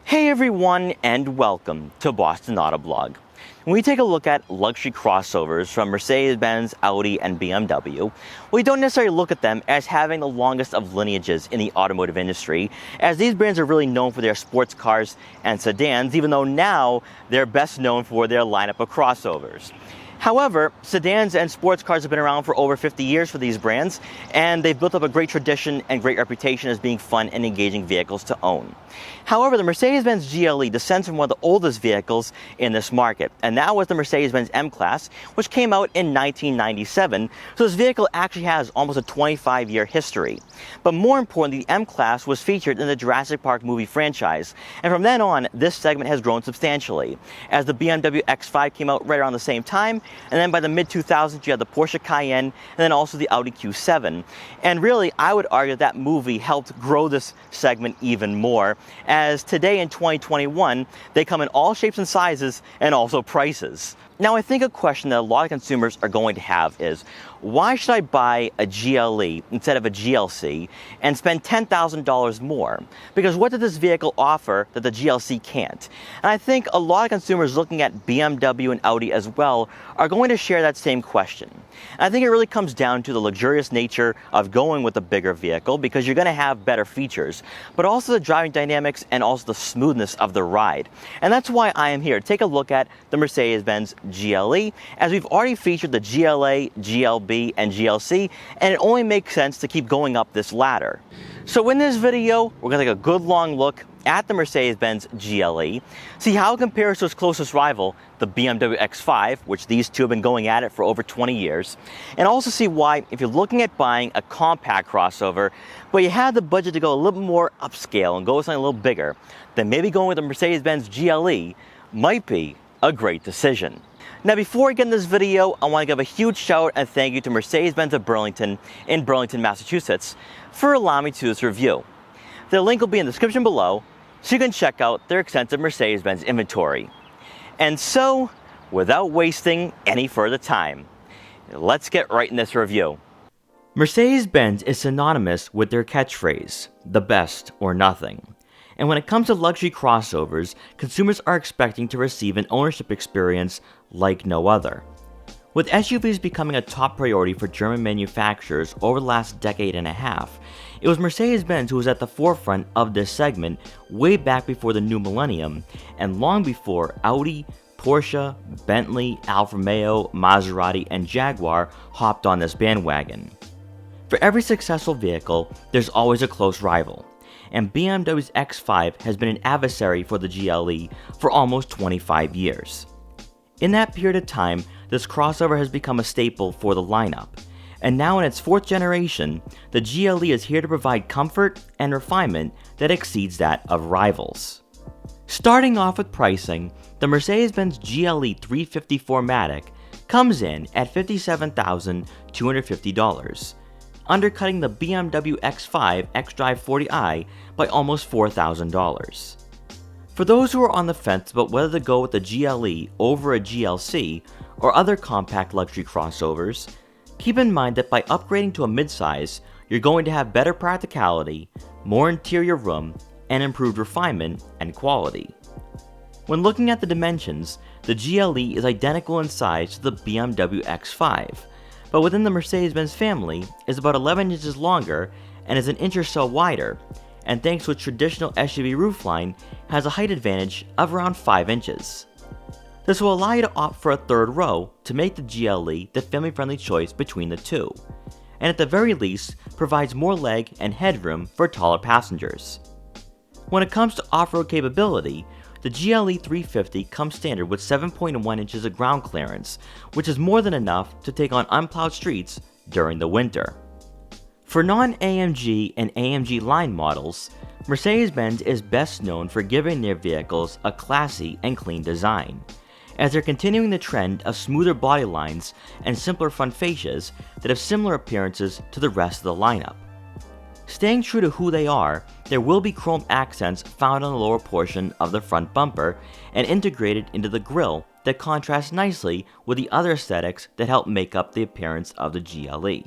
Hey everyone, and welcome to Boston Autoblog. When we take a look at luxury crossovers from Mercedes Benz, Audi, and BMW, we don't necessarily look at them as having the longest of lineages in the automotive industry, as these brands are really known for their sports cars and sedans, even though now they're best known for their lineup of crossovers. However, sedans and sports cars have been around for over 50 years for these brands, and they've built up a great tradition and great reputation as being fun and engaging vehicles to own. However, the Mercedes Benz GLE descends from one of the oldest vehicles in this market, and that was the Mercedes Benz M-Class, which came out in 1997, so this vehicle actually has almost a 25-year history. But more importantly, the M-Class was featured in the Jurassic Park movie franchise, and from then on, this segment has grown substantially, as the BMW X5 came out right around the same time, and then by the mid-2000s you had the Porsche Cayenne, and then also the Audi Q7. And really, I would argue that movie helped grow this segment even more, as today in 2021, they come in all shapes and sizes and also prices. Now, I think a question that a lot of consumers are going to have is, why should I buy a GLE instead of a GLC and spend $10,000 more? Because what did this vehicle offer that the GLC can't? And I think a lot of consumers looking at BMW and Audi as well are going to share that same question. And I think it really comes down to the luxurious nature of going with a bigger vehicle, because you're going to have better features, but also the driving dynamics and also the smoothness of the ride. And that's why I am here to take a look at the Mercedes Benz GLE, as we've already featured the GLA, GLB, and GLC, and it only makes sense to keep going up this ladder. So in this video, we're going to take a good long look at the Mercedes Benz GLE, see how it compares to its closest rival, the BMW X5, which these two have been going at it for over 20 years, and also see why, if you're looking at buying a compact crossover, but you have the budget to go a little more upscale and go with something a little bigger, then maybe going with the Mercedes Benz GLE might be a great decision. Now, before we get in this video, I want to give a huge shout and thank you to Mercedes Benz of Burlington in Burlington, Massachusetts, for allowing me to do this review. The link will be in the description below, so you can check out their extensive Mercedes Benz inventory. And so, without wasting any further time, let's get right in this review. Mercedes Benz is synonymous with their catchphrase, the best or nothing. And when it comes to luxury crossovers, consumers are expecting to receive an ownership experience like no other. With SUVs becoming a top priority for German manufacturers over the last decade and a half, it was Mercedes-Benz who was at the forefront of this segment way back before the new millennium, and long before Audi, Porsche, Bentley, Alfa Romeo, Maserati, and Jaguar hopped on this bandwagon. For every successful vehicle, there's always a close rival, and BMW's X5 has been an adversary for the GLE for almost 25 years. In that period of time, this crossover has become a staple for the lineup, and now in its fourth generation, the GLE is here to provide comfort and refinement that exceeds that of rivals. Starting off with pricing, the Mercedes-Benz GLE 350 4MATIC comes in at $57,250, undercutting the BMW X5 xDrive 40i by almost $4,000. For those who are on the fence about whether to go with a GLE over a GLC or other compact luxury crossovers, keep in mind that by upgrading to a midsize, you're going to have better practicality, more interior room, and improved refinement and quality. When looking at the dimensions, the GLE is identical in size to the BMW X5, but within the Mercedes-Benz family is about 11 inches longer and is an inch or so wider, and thanks to its traditional SUV roofline, has a height advantage of around 5 inches. This will allow you to opt for a third row to make the GLE the family-friendly choice between the two, and at the very least provides more leg and headroom for taller passengers. When it comes to off-road capability, the GLE 350 comes standard with 7.1 inches of ground clearance, which is more than enough to take on unplowed streets during the winter. For non-AMG and AMG line models, Mercedes-Benz is best known for giving their vehicles a classy and clean design, as they're continuing the trend of smoother body lines and simpler front fascias that have similar appearances to the rest of the lineup. Staying true to who they are, there will be chrome accents found on the lower portion of the front bumper and integrated into the grille that contrast nicely with the other aesthetics that help make up the appearance of the GLE.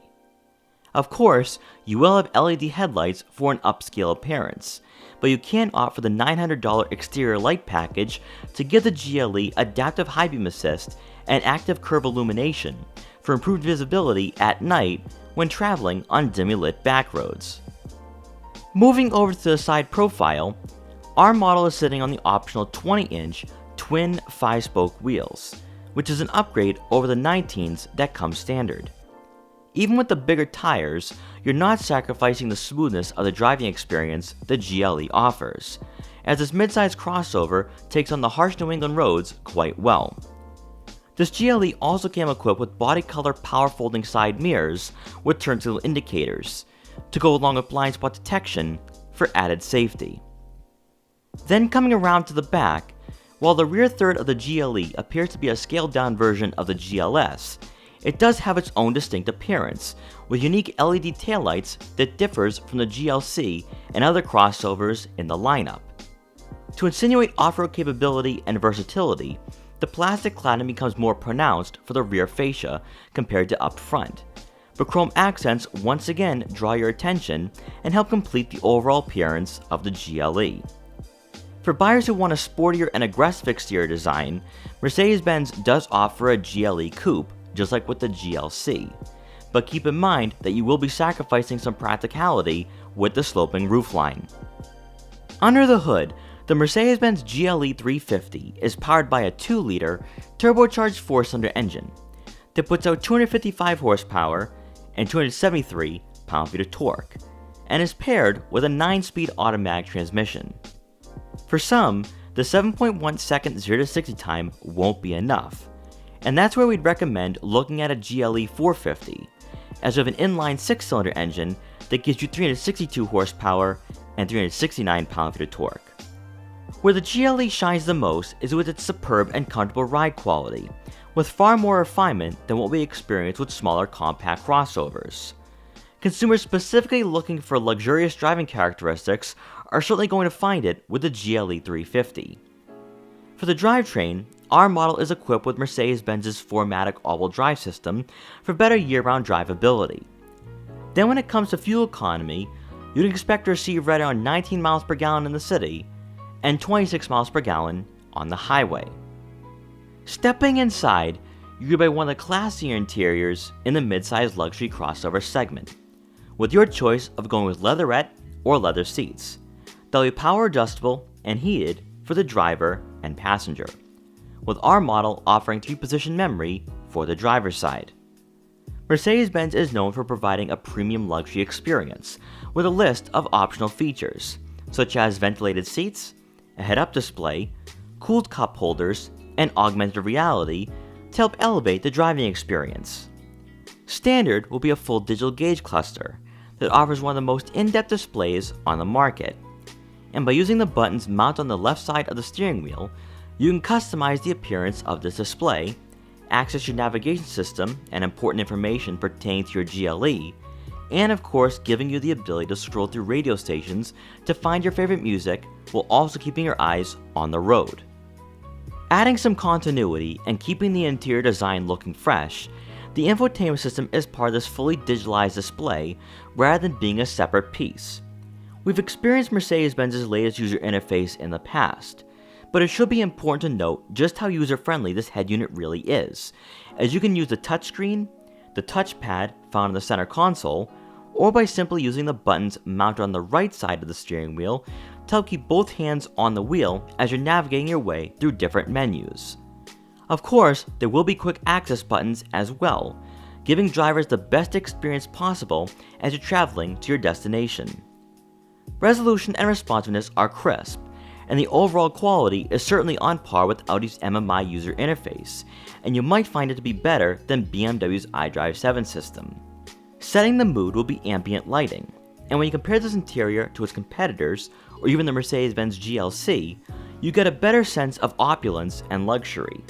Of course, you will have LED headlights for an upscale appearance, but you can opt for the $900 exterior light package to give the GLE adaptive high beam assist and active curve illumination for improved visibility at night when traveling on dimly lit back roads. Moving over to the side profile, our model is sitting on the optional 20-inch twin 5-spoke wheels, which is an upgrade over the 19s that come standard. Even with the bigger tires, you're not sacrificing the smoothness of the driving experience the GLE offers, as this midsize crossover takes on the harsh New England roads quite well. This GLE also came equipped with body color power folding side mirrors with turn signal indicators, to go along with blind spot detection for added safety. Then coming around to the back, while the rear third of the GLE appears to be a scaled down version of the GLS, it does have its own distinct appearance, with unique LED taillights that differs from the GLC and other crossovers in the lineup. To insinuate off-road capability and versatility, the plastic cladding becomes more pronounced for the rear fascia compared to up front, but chrome accents once again draw your attention and help complete the overall appearance of the GLE. For buyers who want a sportier and aggressive exterior design, Mercedes-Benz does offer a GLE coupe, just like with the GLC, but keep in mind that you will be sacrificing some practicality with the sloping roofline. Under the hood, the Mercedes-Benz GLE 350 is powered by a 2-liter turbocharged 4-cylinder engine that puts out 255 horsepower and 273 pound-feet of torque, and is paired with a 9-speed automatic transmission. For some, the 7.1 second 0-60 time won't be enough, and that's where we'd recommend looking at a GLE 450, as we have an inline 6-cylinder engine that gives you 362 horsepower and 369 pound-feet of torque. Where the GLE shines the most is with its superb and comfortable ride quality, with far more refinement than what we experience with smaller compact crossovers. Consumers specifically looking for luxurious driving characteristics are certainly going to find it with the GLE 350. For the drivetrain, our model is equipped with Mercedes-Benz's 4MATIC all-wheel drive system for better year-round drivability. Then when it comes to fuel economy, you'd expect to receive right around 19 miles per gallon in the city and 26 miles per gallon on the highway. Stepping inside, you get by one of the classier interiors in the midsize luxury crossover segment, with your choice of going with leatherette or leather seats. They'll be power adjustable and heated for the driver and passenger, with our model offering 3-position memory for the driver's side. Mercedes-Benz is known for providing a premium luxury experience with a list of optional features, such as ventilated seats, a head-up display, cooled cup holders, and augmented reality to help elevate the driving experience. Standard will be a full digital gauge cluster that offers one of the most in-depth displays on the market, and by using the buttons mounted on the left side of the steering wheel, you can customize the appearance of this display, access your navigation system and important information pertaining to your GLE, and of course giving you the ability to scroll through radio stations to find your favorite music while also keeping your eyes on the road. Adding some continuity and keeping the interior design looking fresh, the infotainment system is part of this fully digitalized display rather than being a separate piece. We've experienced Mercedes-Benz's latest user interface in the past, but it should be important to note just how user-friendly this head unit really is, as you can use the touchscreen, the touchpad found in the center console, or by simply using the buttons mounted on the right side of the steering wheel to help keep both hands on the wheel as you're navigating your way through different menus. Of course, there will be quick access buttons as well, giving drivers the best experience possible as you're traveling to your destination. Resolution and responsiveness are crisp, and the overall quality is certainly on par with Audi's MMI user interface, and you might find it to be better than BMW's iDrive 7 system. Setting the mood will be ambient lighting, and when you compare this interior to its competitors, or even the Mercedes-Benz GLC, you get a better sense of opulence and luxury.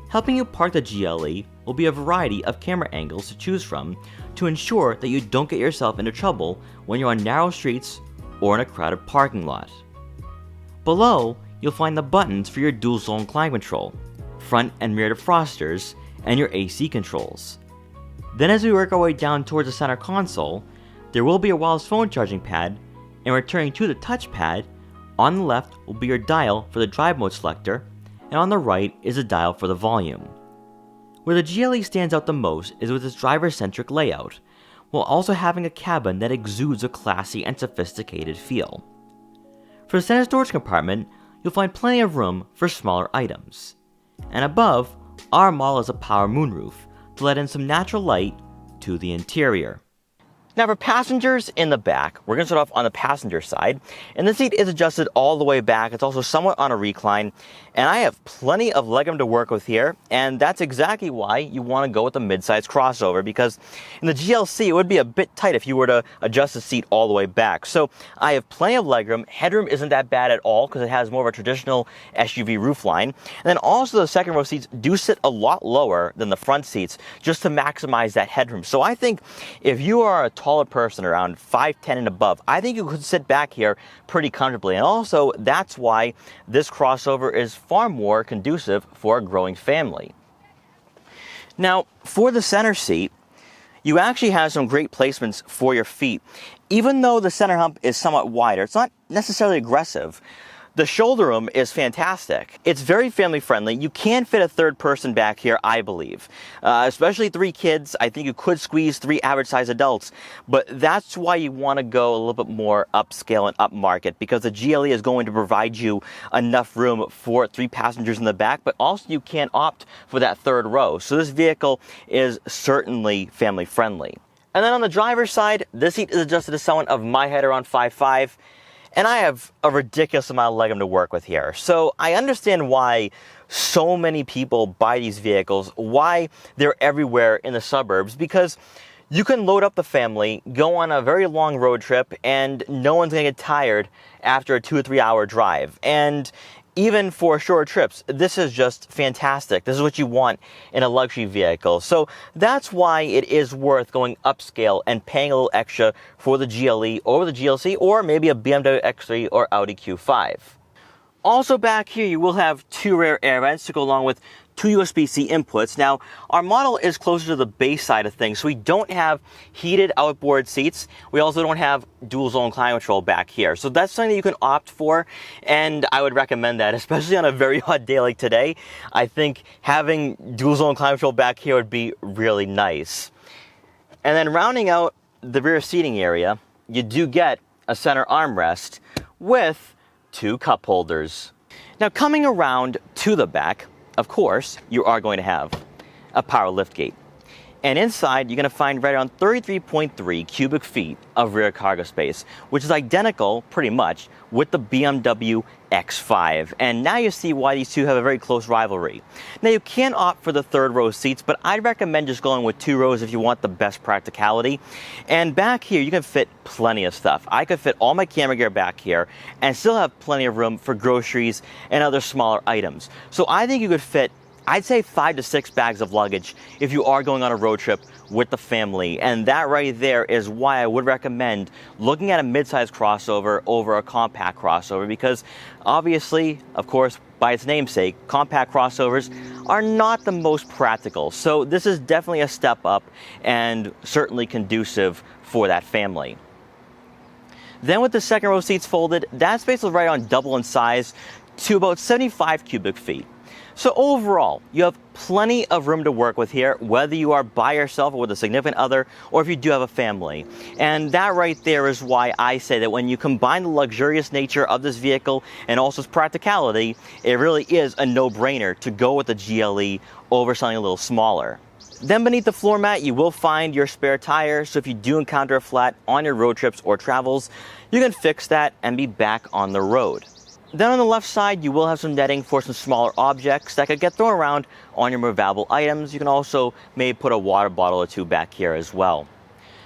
Helping you park the GLE will be a variety of camera angles to choose from to ensure that you don't get yourself into trouble when you're on narrow streets or in a crowded parking lot. Below, you'll find the buttons for your dual-zone climate control, front and rear defrosters, and your AC controls. Then as we work our way down towards the center console, there will be a wireless phone charging pad, and returning to the touchpad, on the left will be your dial for the drive mode selector, and on the right is a dial for the volume. Where the GLE stands out the most is with its driver-centric layout, while also having a cabin that exudes a classy and sophisticated feel. For the center storage compartment, you'll find plenty of room for smaller items. And above, our model has a power moonroof to let in some natural light to the interior. Now for passengers in the back, we're going to start off on the passenger side, and the seat is adjusted all the way back. It's also somewhat on a recline, and I have plenty of legroom to work with here, and that's exactly why you want to go with the midsize crossover, because in the GLC it would be a bit tight if you were to adjust the seat all the way back. So I have plenty of legroom. Headroom isn't that bad at all because it has more of a traditional SUV roofline, and then also the second row seats do sit a lot lower than the front seats just to maximize that headroom. So I think if you are a taller person around 5'10" and above, I think you could sit back here pretty comfortably. And also that's why this crossover is far more conducive for a growing family. Now for the center seat, you actually have some great placements for your feet. Even though the center hump is somewhat wider, it's not necessarily aggressive. The shoulder room is fantastic. It's very family friendly. You can fit a third person back here, I believe. Especially 3 kids. I think you could squeeze 3 average size adults, but that's why you want to go a little bit more upscale and upmarket, because the GLE is going to provide you enough room for 3 passengers in the back, but also you can opt for that third row. So this vehicle is certainly family friendly. And then on the driver's side, this seat is adjusted to someone of my height, around 5'5". And I have a ridiculous amount of legroom to work with here. So I understand why so many people buy these vehicles, why they're everywhere in the suburbs, because you can load up the family, go on a very long road trip, and no one's gonna get tired after a 2 or 3 hour drive. And even for short trips, this is just fantastic. This is what you want in a luxury vehicle. So that's why it is worth going upscale and paying a little extra for the GLE over the GLC, or maybe a BMW X3 or Audi Q5. Also back here, you will have 2 rear air vents to go along with 2 USB-C inputs. Now, our model is closer to the base side of things, so we don't have heated outboard seats. We also don't have dual zone climate control back here. So that's something that you can opt for, and I would recommend that, especially on a very hot day like today. I think having dual zone climate control back here would be really nice. And then rounding out the rear seating area, you do get a center armrest with 2 cup holders. Now coming around to the back, of course, you are going to have a power liftgate. And inside, you're going to find right around 33.3 cubic feet of rear cargo space, which is identical, pretty much, with the BMW X5. And now you see why these two have a very close rivalry. Now, you can opt for the third row seats, but I'd recommend just going with 2 rows if you want the best practicality. And back here, you can fit plenty of stuff. I could fit all my camera gear back here and still have plenty of room for groceries and other smaller items. So I think you could fit, I'd say 5 to 6 bags of luggage if you are going on a road trip with the family. And that right there is why I would recommend looking at a midsize crossover over a compact crossover, because obviously, of course, by its namesake, compact crossovers are not the most practical. So this is definitely a step up and certainly conducive for that family. Then with the second row seats folded, that space is right on double in size to about 75 cubic feet. So overall, you have plenty of room to work with here, whether you are by yourself or with a significant other, or if you do have a family. And that right there is why I say that when you combine the luxurious nature of this vehicle and also its practicality, it really is a no-brainer to go with the GLE over something a little smaller. Then beneath the floor mat, you will find your spare tire, so if you do encounter a flat on your road trips or travels, you can fix that and be back on the road. Then on the left side, you will have some netting for some smaller objects that could get thrown around on your more valuable items. You can also maybe put a water bottle or 2 back here as well.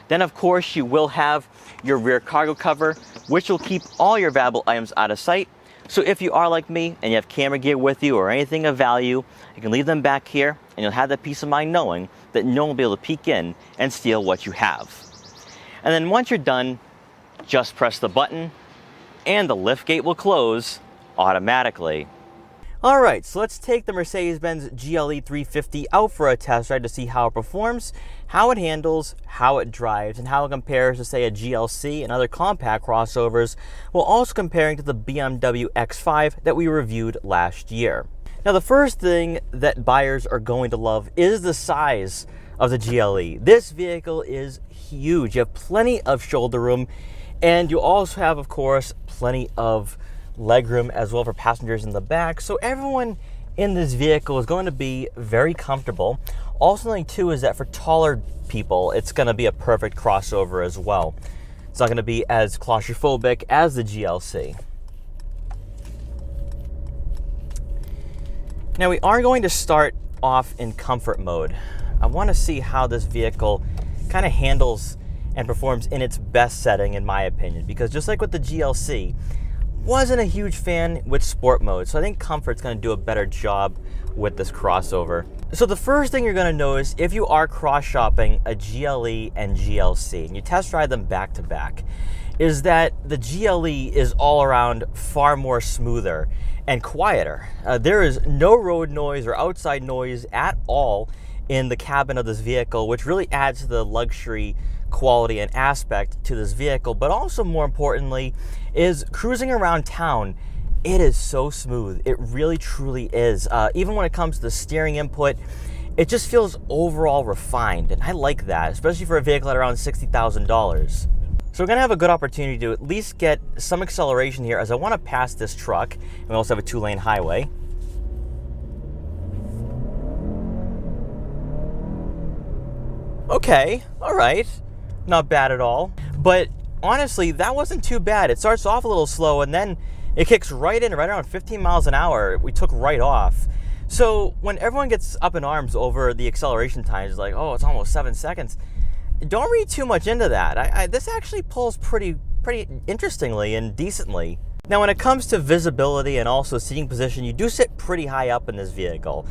Then of course, you will have your rear cargo cover, which will keep all your valuable items out of sight. So if you are like me and you have camera gear with you or anything of value, you can leave them back here and you'll have that peace of mind knowing that no one will be able to peek in and steal what you have. And then once you're done, just press the button and the liftgate will close automatically. All right, so let's take the Mercedes Benz GLE 350 out for a test ride to see how it performs, how it handles, how it drives, and how it compares to, say, a GLC and other compact crossovers, while also comparing to the BMW X5 that we reviewed last year. Now, the first thing that buyers are going to love is the size of the GLE. This vehicle is huge. You have plenty of shoulder room, and you also have, of course, plenty of legroom as well for passengers in the back. So everyone in this vehicle is going to be very comfortable. Also, something too is that for taller people, it's going to be a perfect crossover as well. It's not going to be as claustrophobic as the GLC. Now we are going to start off in comfort mode. I want to see how this vehicle kind of handles and performs in its best setting, in my opinion, because just like with the GLC, wasn't a huge fan with sport mode, so I think comfort's going to do a better job with this crossover. So the first thing you're going to notice if you are cross-shopping a GLE and GLC and you test drive them back to back is that the GLE is all around far more smoother and quieter. There is no road noise or outside noise at all in the cabin of this vehicle, which really adds to the luxury quality and aspect to this vehicle. But also more importantly is cruising around town, it is so smooth. It really truly is. Even when it comes to the steering input, it just feels overall refined, and I like that, especially for a vehicle at around $60,000. So we're gonna have a good opportunity to at least get some acceleration here as I wanna pass this truck, and we also have a 2-lane highway. Okay, all right. Not bad at all. But honestly, that wasn't too bad. It starts off a little slow and then it kicks right in, right around 15 miles an hour. We took right off. So when everyone gets up in arms over the acceleration times, like, oh, it's almost 7 seconds, don't read too much into that. This actually pulls pretty interestingly and decently. Now, when it comes to visibility and also seating position, you do sit pretty high up in this vehicle.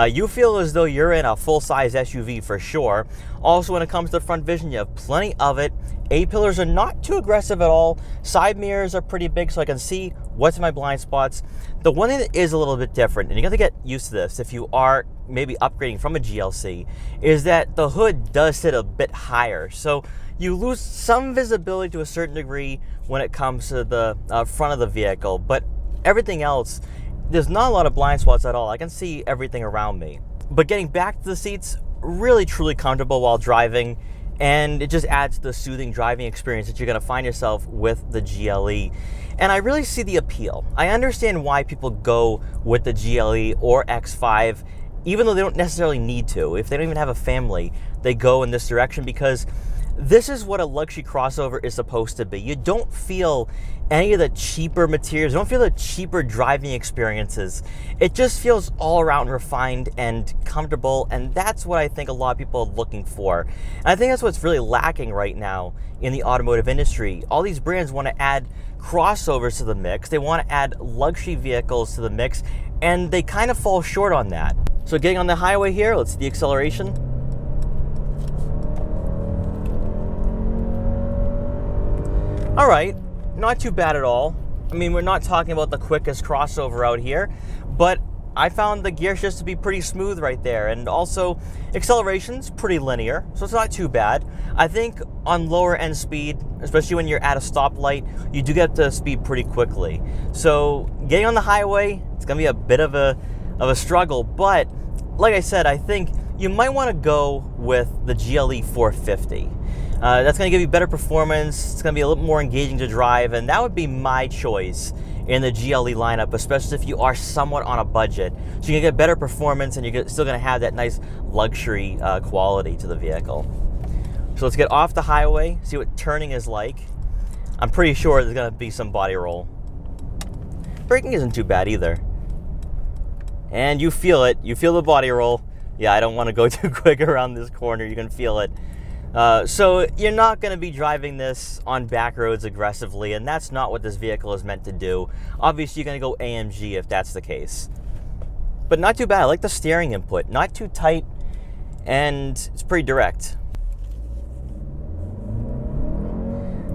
You feel as though you're in a full-size SUV for sure. Also, when it comes to the front vision, you have plenty of it. A-pillars are not too aggressive at all. Side mirrors are pretty big, so I can see what's in my blind spots. The one thing that is a little bit different, and you got to get used to this if you are maybe upgrading from a GLC, is that the hood does sit a bit higher. So you lose some visibility to a certain degree when it comes to the front of the vehicle, but everything else, there's not a lot of blind spots at all. I can see everything around me. But getting back to the seats, really truly comfortable while driving, and it just adds to the soothing driving experience that you're gonna find yourself with the GLE. And I really see the appeal. I understand why people go with the GLE or X5, even though they don't necessarily need to. If they don't even have a family, they go in this direction because this is what a luxury crossover is supposed to be. You don't feel any of the cheaper materials. You don't feel the cheaper driving experiences. It just feels all around refined and comfortable, and that's what I think a lot of people are looking for. And I think that's what's really lacking right now in the automotive industry. All these brands want to add crossovers to the mix. They want to add luxury vehicles to the mix, and they kind of fall short on that. So getting on the highway here, let's see the acceleration. All right, not too bad at all. I mean, we're not talking about the quickest crossover out here, but I found the gear shift to be pretty smooth right there. And also, acceleration's pretty linear, so it's not too bad. I think on lower end speed, especially when you're at a stoplight, you do get to speed pretty quickly. So getting on the highway, it's gonna be a bit of a struggle, but like I said, I think you might wanna go with the GLE 450. That's going to give you better performance. It's going to be a little more engaging to drive, and that would be my choice in the GLE lineup, especially if you are somewhat on a budget. So you can get better performance, and you're still going to have that nice luxury quality to the vehicle. So let's get off the highway, see what turning is like. I'm pretty sure there's going to be some body roll. Braking isn't too bad either. And you feel it. You feel the body roll. Yeah, I don't want to go too quick around this corner. You can feel it. So you're not going to be driving this on back roads aggressively, and that's not what this vehicle is meant to do. Obviously, you're going to go AMG if that's the case. But not too bad. I like the steering input. Not too tight, and it's pretty direct.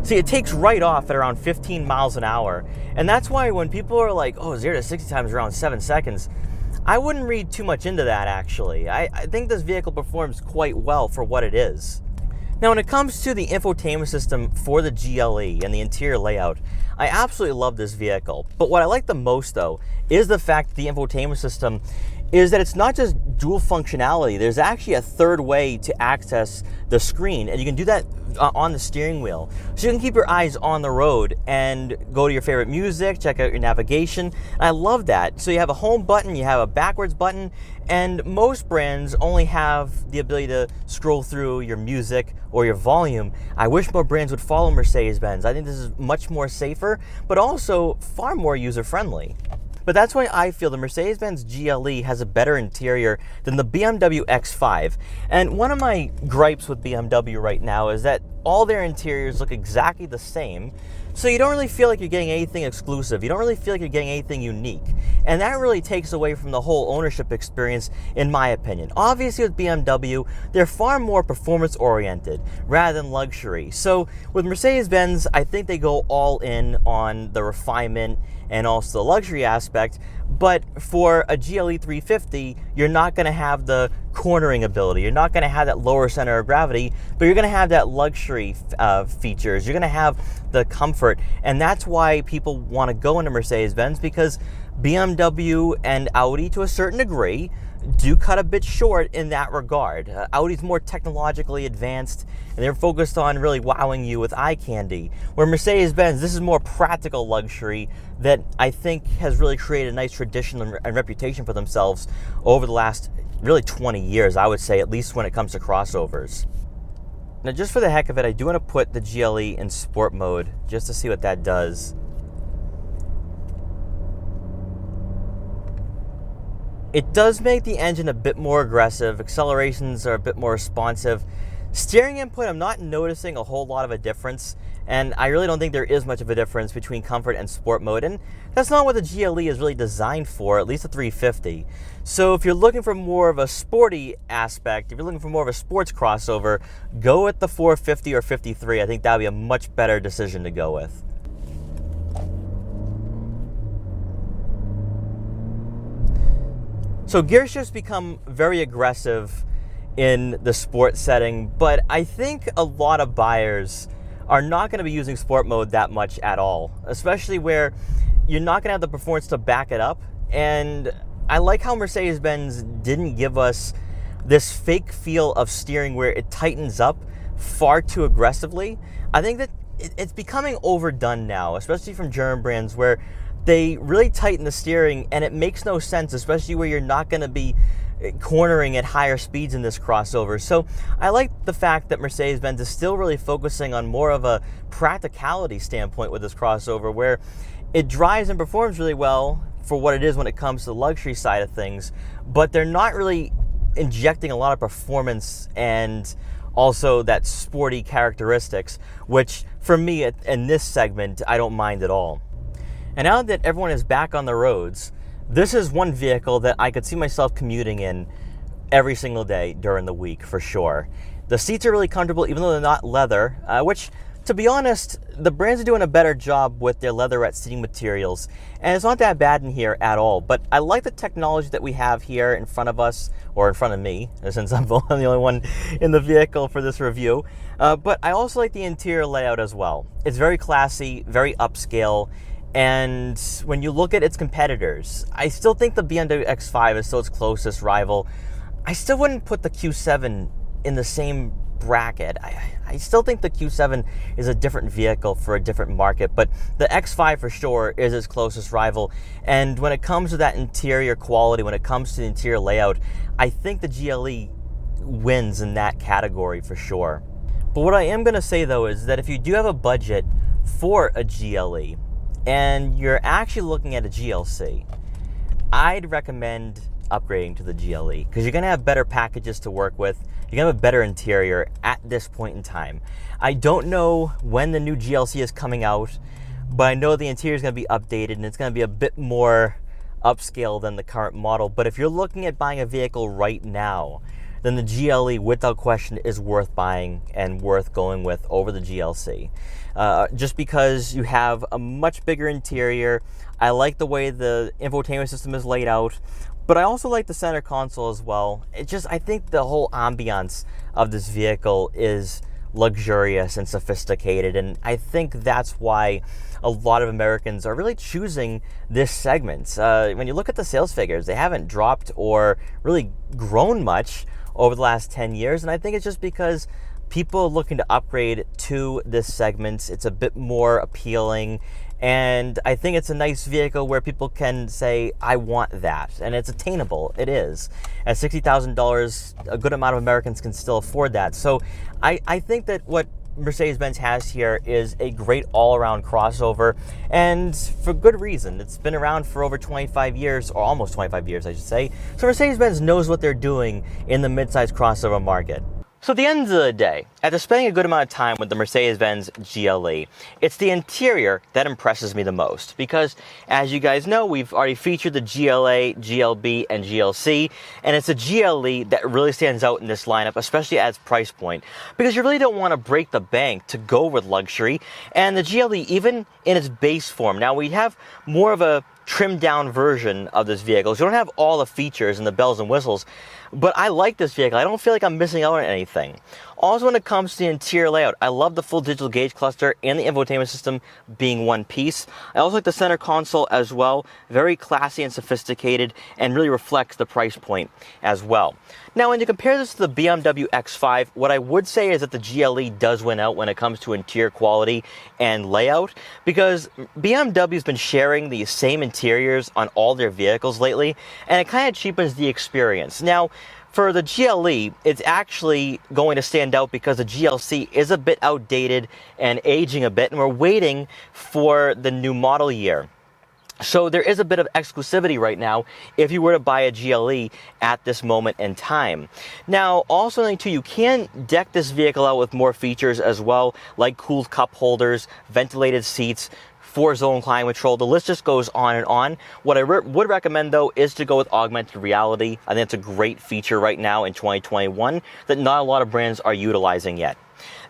See, it takes right off at around 15 miles an hour. And that's why when people are like, oh, 0 to 60 times around 7 seconds, I wouldn't read too much into that, actually. I think this vehicle performs quite well for what it is. Now, when it comes to the infotainment system for the GLE and the interior layout, I absolutely love this vehicle. But what I like the most, though, is the fact that the infotainment system is that it's not just dual functionality. There's actually a third way to access the screen, and you can do that on the steering wheel. So you can keep your eyes on the road and go to your favorite music, check out your navigation. And I love that. So you have a home button, you have a backwards button, and most brands only have the ability to scroll through your music or your volume. I wish more brands would follow Mercedes-Benz. I think this is much more safer, but also far more user-friendly. But that's why I feel the Mercedes Benz GLE has a better interior than the BMW X5. And one of my gripes with BMW right now is that all their interiors look exactly the same, so you don't really feel like you're getting anything exclusive. You don't really feel like you're getting anything unique. And that really takes away from the whole ownership experience, in my opinion. Obviously with BMW, they're far more performance oriented rather than luxury. So with Mercedes-Benz, I think they go all in on the refinement and also the luxury aspect. But for a GLE 350, you're not going to have the cornering ability. You're not going to have that lower center of gravity, but you're going to have that luxury features. You're going to have the comfort, and that's why people want to go into Mercedes-Benz, because BMW and Audi, to a certain degree, do cut a bit short in that regard. Audi's more technologically advanced, and they're focused on really wowing you with eye candy. Where Mercedes-Benz, this is more practical luxury that I think has really created a nice tradition and reputation for themselves over the last really 20 years, I would say, at least when it comes to crossovers. Now, just for the heck of it, I do want to put the GLE in sport mode just to see what that does. It does make the engine a bit more aggressive. Accelerations are a bit more responsive. Steering input, I'm not noticing a whole lot of a difference, and I really don't think there is much of a difference between comfort and sport mode, and that's not what the GLE is really designed for, at least the 350. So if you're looking for more of a sporty aspect, if you're looking for more of a sports crossover, go with the 450 or 53. I think that would be a much better decision to go with. So gear shifts become very aggressive in the sport setting, but I think a lot of buyers are not going to be using sport mode that much at all, especially where you're not going to have the performance to back it up. And I like how Mercedes-Benz didn't give us this fake feel of steering where it tightens up far too aggressively. I think that it's becoming overdone now, especially from German brands, where they really tighten the steering and it makes no sense, especially where you're not going to be cornering at higher speeds in this crossover. So I like the fact that Mercedes-Benz is still really focusing on more of a practicality standpoint with this crossover, where it drives and performs really well for what it is when it comes to the luxury side of things, but they're not really injecting a lot of performance and also that sporty characteristics, which for me in this segment, I don't mind at all. And now that everyone is back on the roads, this is one vehicle that I could see myself commuting in every single day during the week for sure. The seats are really comfortable, even though they're not leather, which, to be honest, the brands are doing a better job with their leatherette seating materials, and it's not that bad in here at all. But I like the technology that we have here in front of us, or in front of me, since I'm the only one in the vehicle for this review. But I also like the interior layout as well. It's very classy, very upscale. And when you look at its competitors, I still think the BMW X5 is still its closest rival. I still wouldn't put the Q7 in the same bracket. I still think the Q7 is a different vehicle for a different market, but the X5 for sure is its closest rival. And when it comes to that interior quality, when it comes to the interior layout, I think the GLE wins in that category for sure. But what I am going to say though is that if you do have a budget for a GLE, and you're actually looking at a GLC, I'd recommend upgrading to the GLE, because you're going to have better packages to work with. You're going to have a better interior at this point in time. I don't know when the new GLC is coming out, but I know the interior is going to be updated and it's going to be a bit more upscale than the current model. But if you're looking at buying a vehicle right now, then the GLE without question is worth buying and worth going with over the GLC. Just because you have a much bigger interior. I like the way the infotainment system is laid out, but I also like the center console as well. I think the whole ambiance of this vehicle is luxurious and sophisticated, and I think that's why a lot of Americans are really choosing this segment. When you look at the sales figures, they haven't dropped or really grown much over the last 10 years, and I think it's just because people are looking to upgrade to this segment. It's a bit more appealing, and I think it's a nice vehicle where people can say, I want that, and it's attainable. It is. At $60,000, a good amount of Americans can still afford that. So I think that what Mercedes-Benz has here is a great all-around crossover, and for good reason. It's been around for over 25 years, or almost 25 years, I should say. So Mercedes-Benz knows what they're doing in the midsize crossover market. So at the end of the day, after spending a good amount of time with the Mercedes Benz GLE, it's the interior that impresses me the most. Because, as you guys know, we've already featured the GLA, GLB, and GLC, and it's the GLE that really stands out in this lineup, especially at its price point. Because you really don't want to break the bank to go with luxury, and the GLE, even in its base form. Now, we have more of a trimmed down version of this vehicle. So you don't have all the features and the bells and whistles, but I like this vehicle. I don't feel like I'm missing out on anything. Also, when it comes to the interior layout, I love the full digital gauge cluster and the infotainment system being one piece. I also like the center console as well. Very classy and sophisticated, and really reflects the price point as well. Now, when you compare this to the BMW X5, what I would say is that the GLE does win out when it comes to interior quality and layout, because BMW's been sharing the same interiors on all their vehicles lately, and it kind of cheapens the experience. Now, for the GLE, it's actually going to stand out because the GLC is a bit outdated and aging a bit, and we're waiting for the new model year. So there is a bit of exclusivity right now if you were to buy a GLE at this moment in time. Now, also something too, you can deck this vehicle out with more features as well, like cooled cup holders, ventilated seats, 4-zone climate control. The list just goes on and on. What I would recommend, though, is to go with augmented reality. I think it's a great feature right now in 2021 that not a lot of brands are utilizing yet.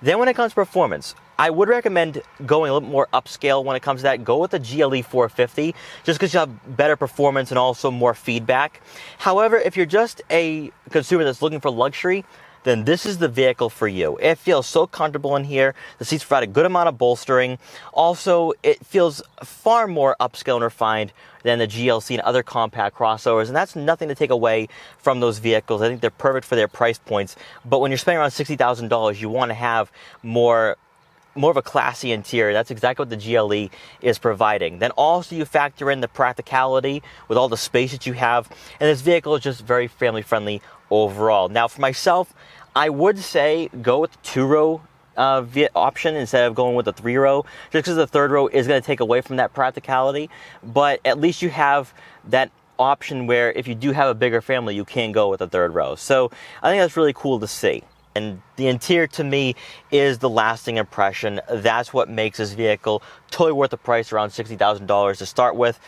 Then when it comes to performance, I would recommend going a little more upscale when it comes to that. Go with the GLE 450, just because you have better performance and also more feedback. However, if you're just a consumer that's looking for luxury, then this is the vehicle for you. It feels so comfortable in here. The seats provide a good amount of bolstering. Also, it feels far more upscale and refined than the GLC and other compact crossovers, and that's nothing to take away from those vehicles. I think they're perfect for their price points, but when you're spending around $60,000, you want to have more of a classy interior. That's exactly what the GLE is providing. Then also you factor in the practicality with all the space that you have, and this vehicle is just very family friendly overall. Now, for myself, I would say go with the 2-row option instead of going with the 3-row, just because the 3rd row is going to take away from that practicality, but at least you have that option where if you do have a bigger family, you can go with the 3rd row. So I think that's really cool to see. And the interior, to me, is the lasting impression. That's what makes this vehicle totally worth the price, around $60,000 to start with.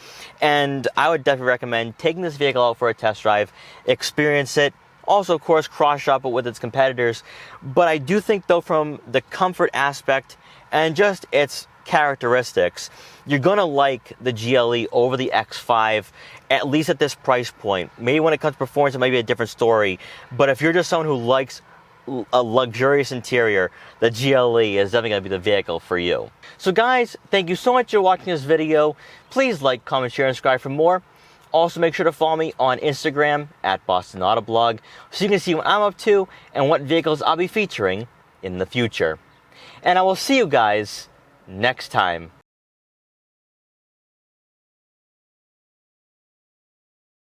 And I would definitely recommend taking this vehicle out for a test drive, experience it. Also, of course, cross-shop it with its competitors. But I do think, though, from the comfort aspect and just its characteristics, you're going to like the GLE over the X5, at least at this price point. Maybe when it comes to performance, it might be a different story. But if you're just someone who likes a luxurious interior, the GLE is definitely going to be the vehicle for you. So guys, thank you so much for watching this video. Please like, comment, share, and subscribe for more. Also, make sure to follow me on Instagram at Boston Auto Blog so you can see what I'm up to and what vehicles I'll be featuring in the future. And I will see you guys next time.